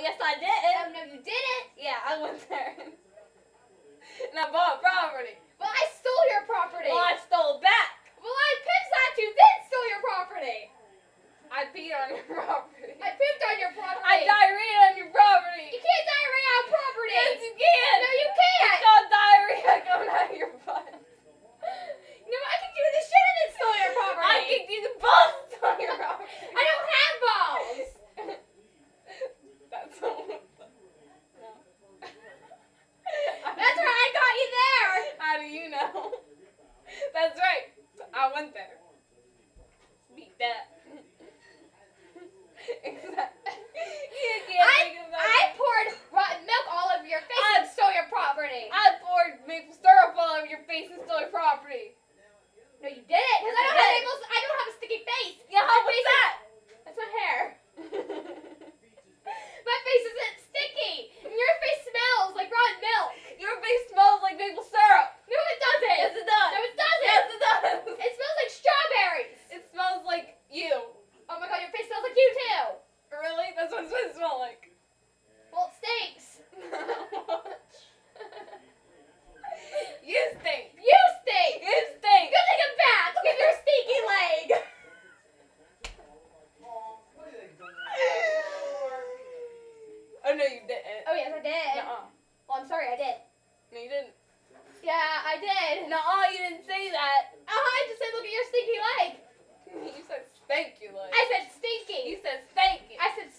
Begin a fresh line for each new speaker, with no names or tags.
yes I did.
Oh, no, you didn't.
Yeah, I went there. And I bought property.
Well, I stole your property.
Well, I stole back.
Well, I pissed at you, then stole your property.
I peed on your property.
I pooped on your property.
I diarrhea on your property.
You can't diarrhea on property.
Yes, you can.
No, you can't.
It's called diarrhea coming out of your butt.
No, I kicked you in the shit and then stole your property.
I kicked you in the balls and stole your property.
I don't have balls.
That's so. No.
That's right, I got you there.
How do you know? That's right. I went there. Beat that. Exactly. You can't think about
I
it.
poured rotten milk all over your face and stole your property.
I poured maple syrup all over your face and stole your property.
No, you didn't, because
Yes,
I don't have a sticky face.
Yeah, how was
face
that?
That's my hair. My face isn't sticky. And your face smells like rotten milk.
Your face smells like maple syrup.
No, it doesn't.
Yes, it does.
No, it doesn't.
Yes, it does.
It smells like strawberries.
It smells like you.
Oh my god, your face smells like you too.
Really? That's what it's supposed to smell like.
Well, it stinks.
You stink.
You stink.
You stink.
You take a bath. Look at your stinky leg.
Oh no, you didn't.
Oh yes, I did.
Nuh-uh.
Well, I'm sorry, I did.
No, you didn't.
Yeah, I did.
Nuh-uh, you didn't say that.
I just said, look at your stinky leg.
You said stank you like.
I said stinky.
You said stank it.
I said